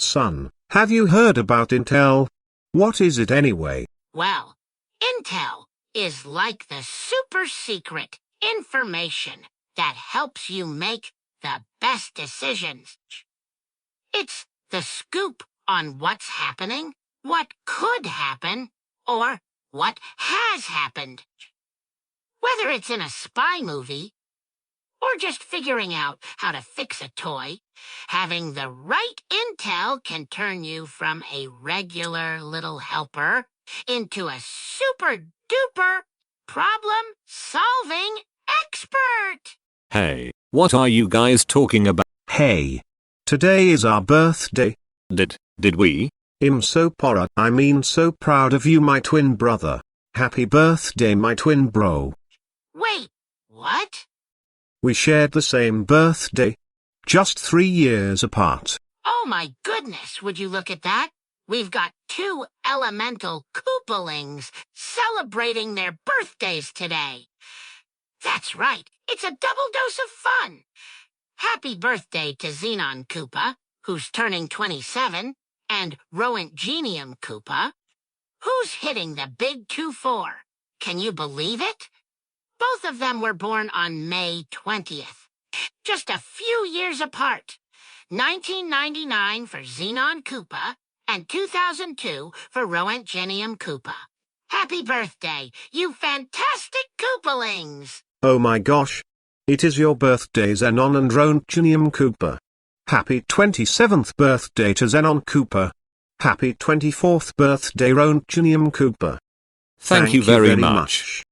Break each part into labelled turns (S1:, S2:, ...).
S1: Son, have you heard about Intel? What is it anyway?
S2: Well, Intel is like the super secret information that helps you make the best decisions. It's the scoop on what's happening, what could happen, or what has happened. Whether it's in a spy movie or just figuring out how to fix a toy, having the right intel can turn you from a regular little helper into a super-duper problem-solving expert.
S3: Hey, what are you guys talking about?
S1: Hey, today is our birthday.
S3: Did we?
S1: I'm so so proud of you, my twin brother. Happy birthday, my twin bro.
S2: Wait, what?
S1: We shared the same birthday, just 3 years apart.
S2: Oh my goodness, would you look at that? We've got 2 elemental Koopalings celebrating their birthdays today. That's right, it's a double dose of fun. Happy birthday to Xenon Koopa, who's turning 27, and Roentgenium Koopa, who's hitting the big 2-4. Can you believe it? Both of them were born on May 20th, just a few years apart. 1999 for Xenon Koopa and 2002 for Roentgenium Koopa. Happy birthday, you fantastic Koopalings!
S1: Oh my gosh. It is your birthday, Xenon and Roentgenium Koopa. Happy 27th birthday to Xenon Koopa. Happy 24th birthday, Roentgenium Koopa.
S3: Thank you very much.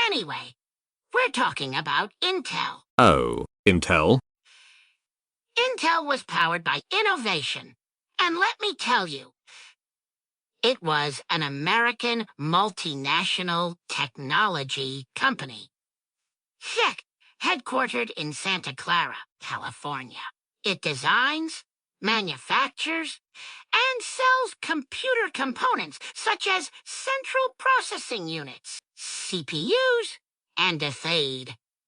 S2: Anyway, we're talking about Intel.
S3: Oh, Intel?
S2: Intel was powered by innovation. And let me tell you, it was an American multinational technology company. Heck, headquartered in Santa Clara, California. It designs, manufactures, and sells computer components such as central processing units, CPUs, and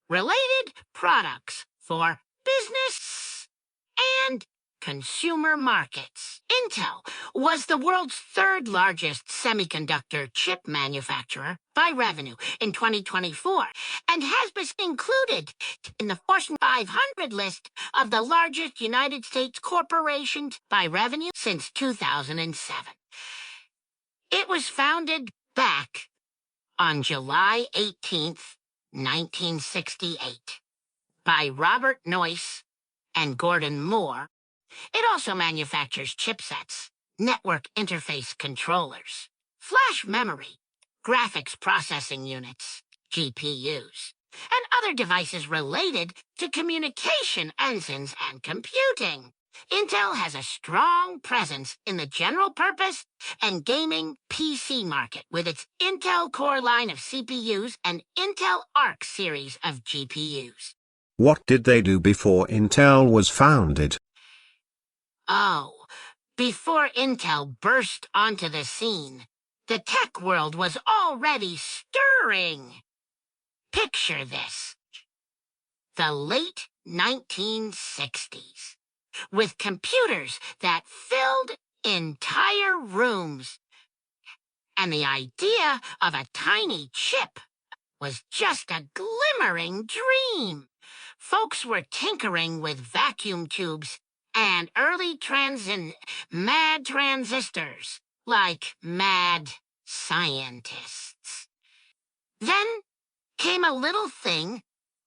S2: related products for business and consumer markets. Intel was the world's 3rd largest semiconductor chip manufacturer by revenue in 2024 and has been included in the Fortune 500 list of the largest United States corporations by revenue since 2007. It was founded back on July 18th, 1968, by Robert Noyce and Gordon Moore. It also manufactures chipsets, network interface controllers, flash memory, graphics processing units, GPUs, and other devices related to communication engines and computing. Intel has a strong presence in the general purpose and gaming PC market with its Intel Core line of CPUs and Intel Arc series of GPUs.
S1: What did they do before Intel was founded?
S2: Oh, before Intel burst onto the scene, the tech world was already stirring. Picture this. The late 1960s, with computers that filled entire rooms. And the idea of a tiny chip was just a glimmering dream. Folks were tinkering with vacuum tubes and early mad transistors, like mad scientists. Then came a little thing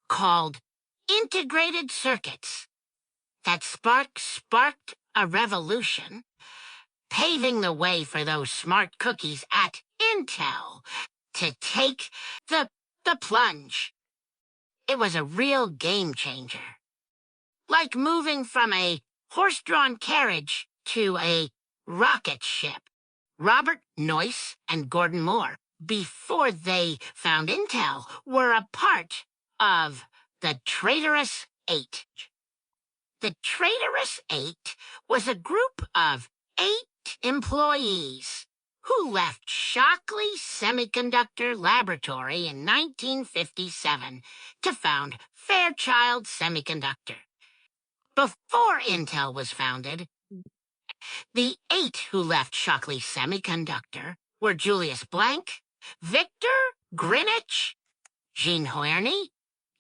S2: called integrated circuits that sparked a revolution, paving the way for those smart cookies at Intel to take the plunge. It was a real game changer. Like moving from a horse-drawn carriage to a rocket ship. Robert Noyce and Gordon Moore, before they found Intel, were a part of the Traitorous Eight. The Traitorous Eight was a group of 8 employees who left Shockley Semiconductor Laboratory in 1957 to found Fairchild Semiconductor. Before Intel was founded, The 8 who left Shockley Semiconductor were Julius Blank, Victor Greenwich, Jean Hoerney,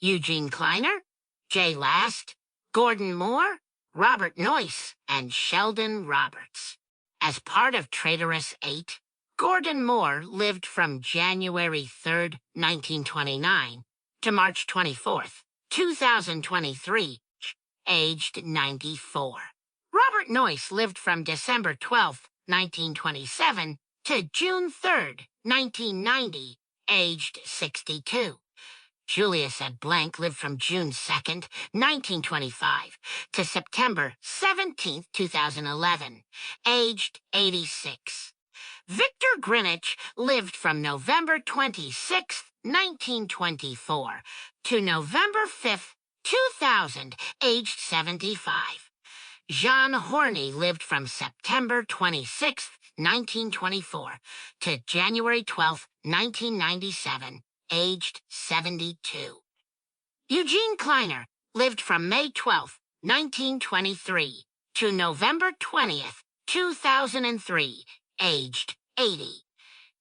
S2: Eugene Kleiner, Jay Last, Gordon Moore, Robert Noyce, and Sheldon Roberts. As part of Traitorous 8, Gordon Moore lived from January 3, 1929 to March 24, 2023, aged 94. Robert Noyce lived from December 12, 1927 to June 3, 1990, aged 62. Julius Ed Blank lived from June 2nd, 1925 to September 17, 2011, aged 86. Victor Greenwich lived from November 26, 1924 to November 5, 2000, aged 75. Jean Hoerney lived from September 26, 1924 to January 12, 1997, aged 72. Eugene Kleiner lived from May 12, 1923 to November 20th, 2003, aged 80.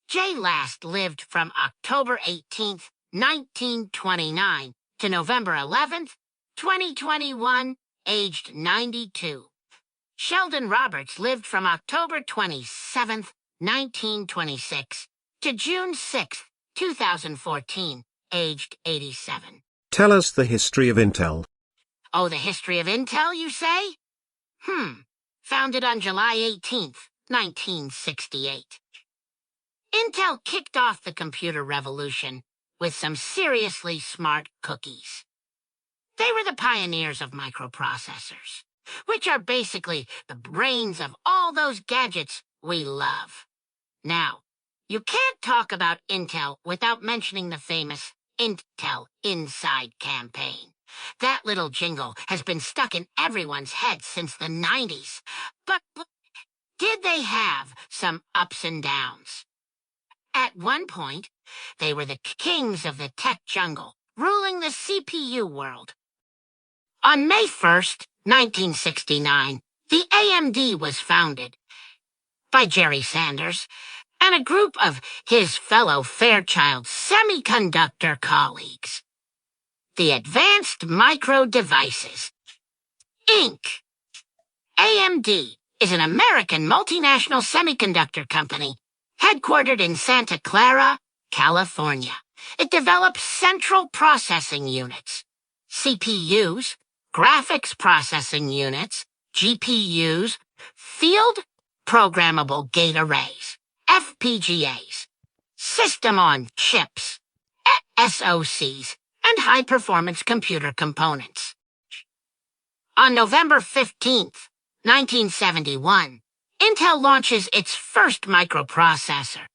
S2: Jay Last lived from October 18th, 1929 to November 11th, 2021, aged 92. Sheldon Roberts lived from October 27th, 1926 to June 6th, 2014, aged 87.
S1: Tell us the history of Intel.
S2: Oh, the history of Intel, you say? Founded on July 18th, 1968. Intel kicked off the computer revolution with some seriously smart cookies. They were the pioneers of microprocessors, which are basically the brains of all those gadgets we love. Now, you can't talk about Intel without mentioning the famous Intel Inside campaign. That little jingle has been stuck in everyone's head since the 90s. But did they have some ups and downs? At one point, they were the kings of the tech jungle, ruling the CPU world. On May 1st, 1969, the AMD was founded by Jerry Sanders and a group of his fellow Fairchild Semiconductor colleagues. The Advanced Micro Devices, Inc. AMD is an American multinational semiconductor company headquartered in Santa Clara, California. It develops central processing units, CPUs, graphics processing units, GPUs, field programmable gate arrays, FPGAs, system-on-chips, SoCs, and high-performance computer components. On November 15th, 1971, Intel launches its first microprocessor,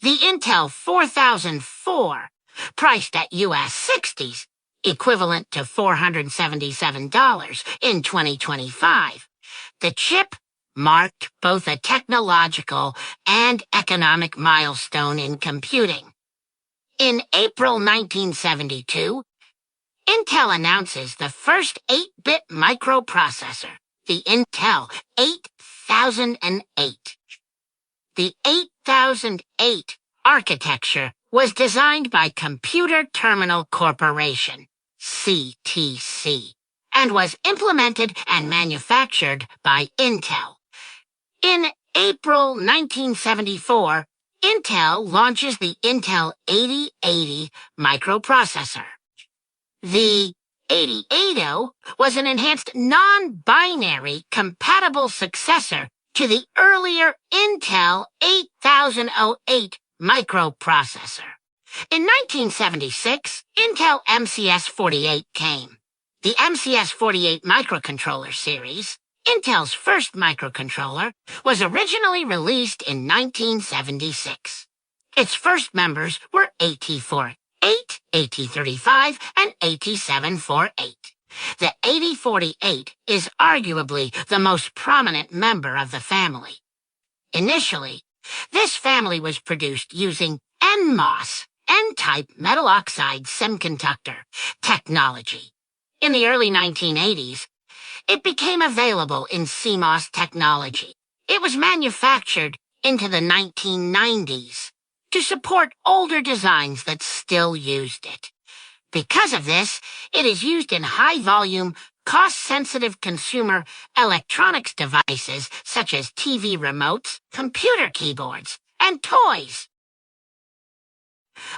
S2: the Intel 4004, priced at US 60s, equivalent to $477 in 2025. The chip marked both a technological and economic milestone in computing. In April 1972, Intel announces the first 8-bit microprocessor, the Intel 8008. The 8008 architecture was designed by Computer Terminal Corporation, CTC, and was implemented and manufactured by Intel. In April 1974, Intel launches the Intel 8080 microprocessor. The 8080 was an enhanced non-binary compatible successor to the earlier Intel 8008 microprocessor. In 1976, Intel MCS48 came. The MCS48 microcontroller series, Intel's first microcontroller, was originally released in 1976. Its first members were AT48, AT35, and AT748. The 8048 is arguably the most prominent member of the family. Initially, this family was produced using NMOS, N-type metal oxide semiconductor technology. In the early 1980s, it became available in CMOS technology. It was manufactured into the 1990s to support older designs that still used it. Because of this, it is used in high-volume, cost-sensitive consumer electronics devices such as TV remotes, computer keyboards, and toys.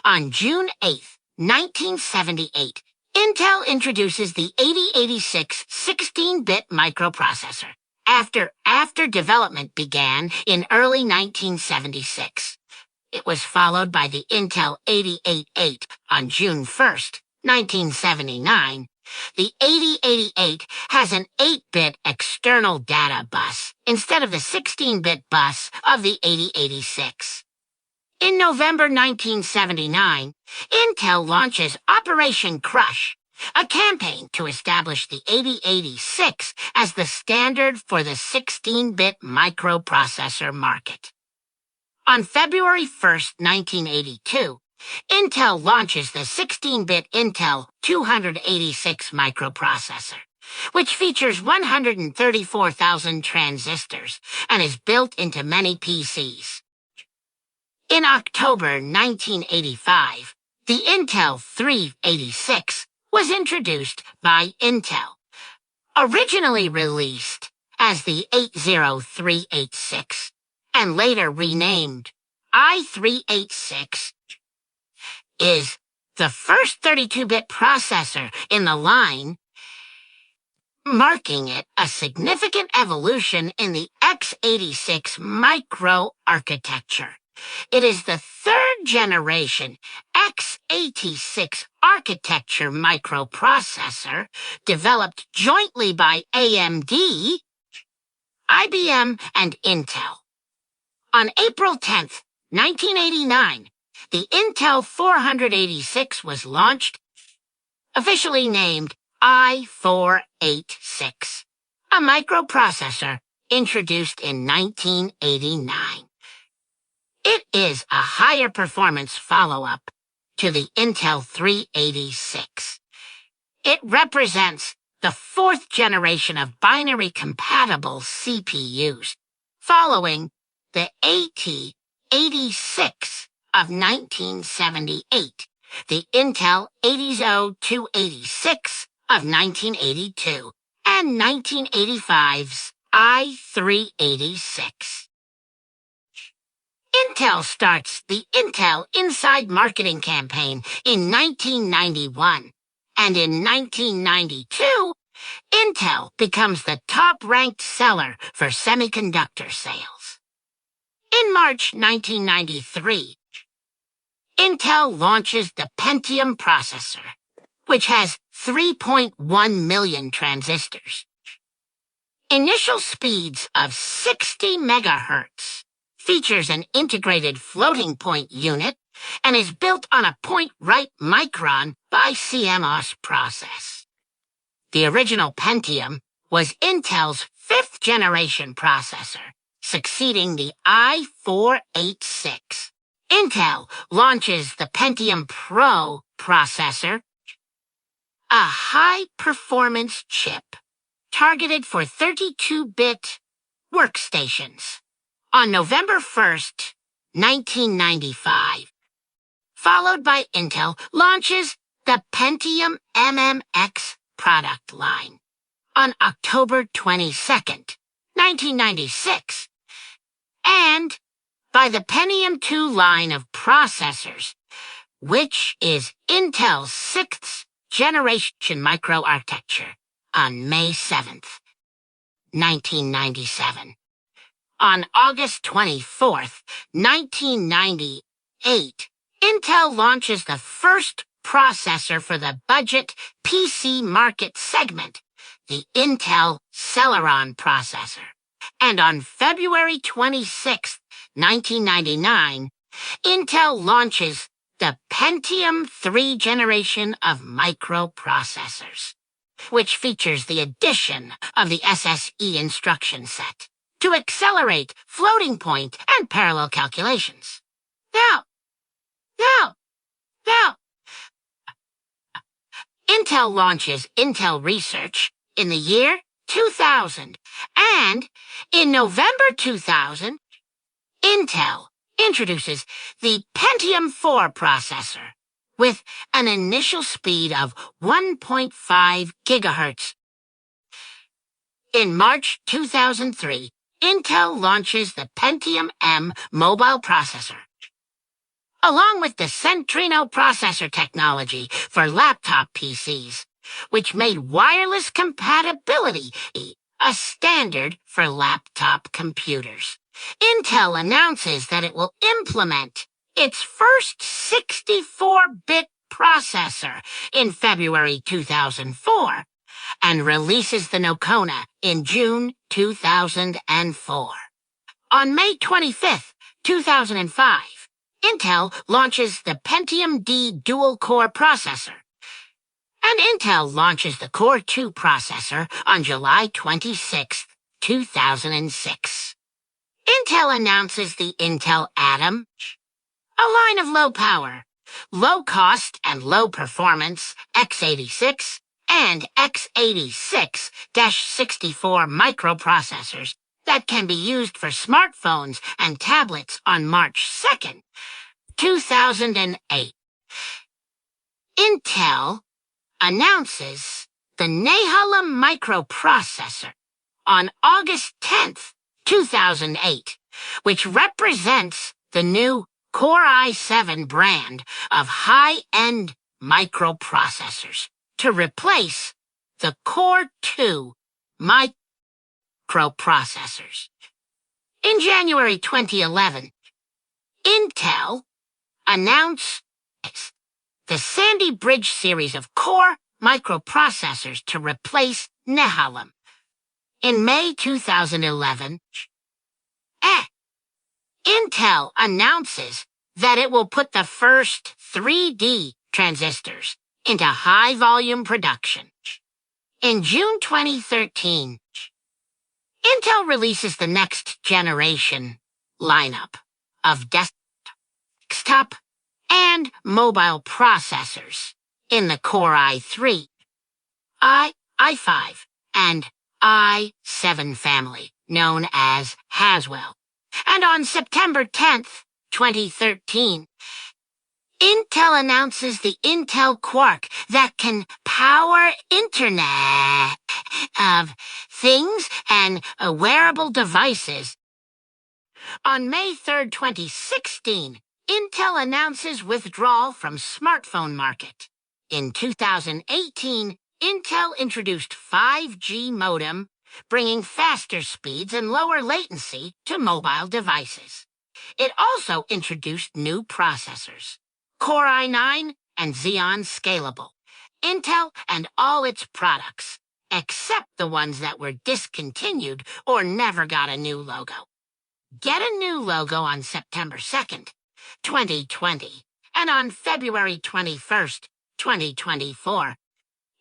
S2: On June 8, 1978, Intel introduces the 8086 16-bit microprocessor after development began in early 1976. It was followed by the Intel 8088 on June 1st, 1979. The 8088 has an 8-bit external data bus instead of the 16-bit bus of the 8086. In November 1979, Intel launches Operation Crush, a campaign to establish the 8086 as the standard for the 16-bit microprocessor market. On February 1, 1982, Intel launches the 16-bit Intel 286 microprocessor, which features 134,000 transistors and is built into many PCs. In October 1985, the Intel 386 was introduced by Intel. Originally released as the 80386 and later renamed i386, is the first 32-bit processor in the line, marking it a significant evolution in the x86 microarchitecture. It is the third-generation x86 architecture microprocessor developed jointly by AMD, IBM, and Intel. On April 10, 1989, the Intel 486 was launched, officially named i486, a microprocessor introduced in 1989. It is a higher performance follow-up to the Intel 386. It represents the fourth generation of binary-compatible CPUs, following the AT86 of 1978, the Intel 80286 of 1982, and 1985's i386. Intel starts the Intel Inside Marketing campaign in 1991, and in 1992, Intel becomes the top-ranked seller for semiconductor sales. In March 1993, Intel launches the Pentium processor, which has 3.1 million transistors. Initial speeds of 60 megahertz, features an integrated floating point unit, and is built on a point-right micron by CMOS process. The original Pentium was Intel's fifth-generation processor, succeeding the i486. Intel launches the Pentium Pro processor, a high-performance chip targeted for 32-bit workstations, on November 1st, 1995, followed by Intel launches the Pentium MMX product line on October 22nd, 1996, and by the Pentium 2 line of processors, which is Intel's sixth-generation microarchitecture, on May 7th, 1997. On August 24th, 1998, Intel launches the first processor for the budget PC market segment, the Intel Celeron processor. And on February 26, 1999, Intel launches the Pentium 3 generation of microprocessors, which features the addition of the SSE instruction set to accelerate floating point and parallel calculations. Now, Intel launches Intel Research in the year 2000 And in November 2000, Intel introduces the Pentium 4 processor with an initial speed of 1.5 gigahertz. In March 2003, Intel launches the Pentium M mobile processor, along with the Centrino processor technology for laptop PCs, which made wireless compatibility a standard for laptop computers. Intel announces that it will implement its first 64-bit processor in February 2004 and releases the Nocona in June 2004. On May 25, 2005, Intel launches the Pentium D dual-core processor, and Intel launches the Core 2 processor on July 26, 2006. Intel announces the Intel Atom, a line of low-power, low-cost, and low-performance x86 and x86-64 microprocessors that can be used for smartphones and tablets on March 2, 2008. Intel announces the Nehalem microprocessor on August 10, 2008, which represents the new Core i7 brand of high-end microprocessors to replace the Core 2 microprocessors. In January 2011, Intel announced the Sandy Bridge series of Core microprocessors to replace Nehalem. In May 2011, Intel announces that it will put the first 3D transistors into high-volume production. In June 2013, Intel releases the next generation lineup of desktop and mobile processors in the Core i3, i5, and i7 family, known as Haswell. And on September 10, 2013, Intel announces the Intel Quark that can power Internet of Things and wearable devices. On May 3, 2016, Intel announces withdrawal from smartphone market. In 2018, Intel introduced 5G modem, bringing faster speeds and lower latency to mobile devices. It also introduced new processors, Core i9 and Xeon Scalable. Intel and all its products, except the ones that were discontinued or never got a new logo. Get a new logo on September 2nd, 2020, and on February 21st, 2024.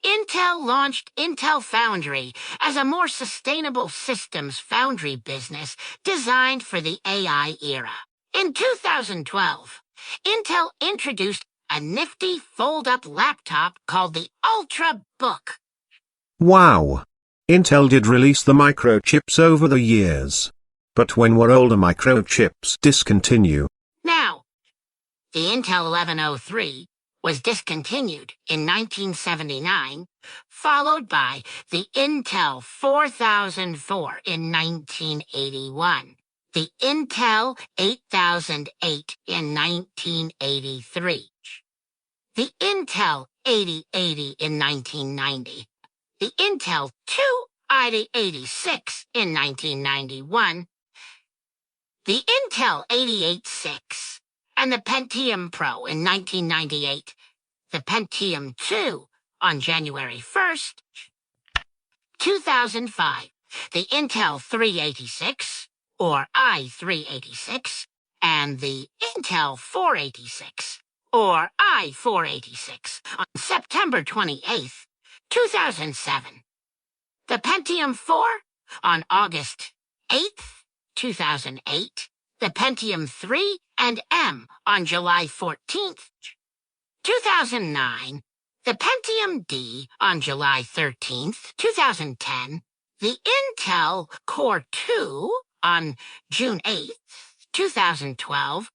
S2: Intel launched Intel Foundry as a more sustainable systems foundry business designed for the AI era. In 2012, Intel introduced a nifty fold-up laptop called the Ultrabook.
S1: Wow! Intel did release the microchips over the years. But when were older microchips discontinue?
S2: Now, the Intel 1103 was discontinued in 1979, followed by the Intel 4004 in 1981, the Intel 8008 in 1983, the Intel 8080 in 1990, the Intel 28086 in 1991, the Intel 886, and the Pentium Pro in 1998, the Pentium 2 on January 1st, 2005, the Intel 386, or i386, and the Intel 486, or i486, on September 28th, 2007. The Pentium 4 on August 8th, 2008. The Pentium 3 and M on July 14th, 2009. The Pentium D on July 13th, 2010. the Intel Core 2 on June 8th, 2012,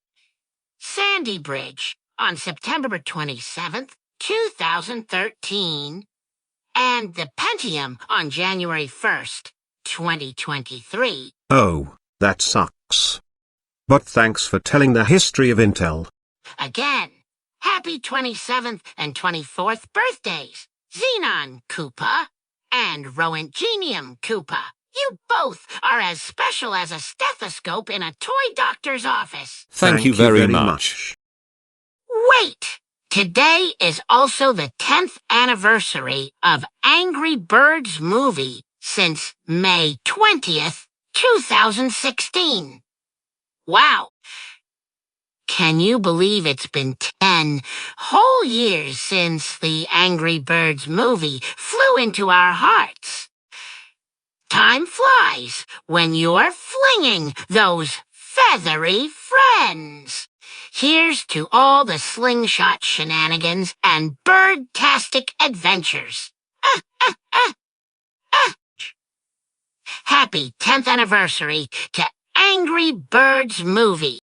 S2: Sandy Bridge on September 27th, 2013, and the Pentium on January 1st, 2023.
S1: Oh, that sucks. But thanks for telling the history of Intel.
S2: Again, happy 27th and 24th birthdays, Xenon Koopa and Roentgenium Koopa. You both are as special as a stethoscope in a toy doctor's office.
S3: Thank you very much.
S2: Wait! Today is also the 10th anniversary of Angry Birds movie since May 20th, 2016. Wow! Can you believe it's been 10 whole years since the Angry Birds movie flew into our hearts? Time flies when you're flinging those feathery friends. Here's to all the slingshot shenanigans and bird-tastic adventures. Happy 10th anniversary to Angry Birds movie.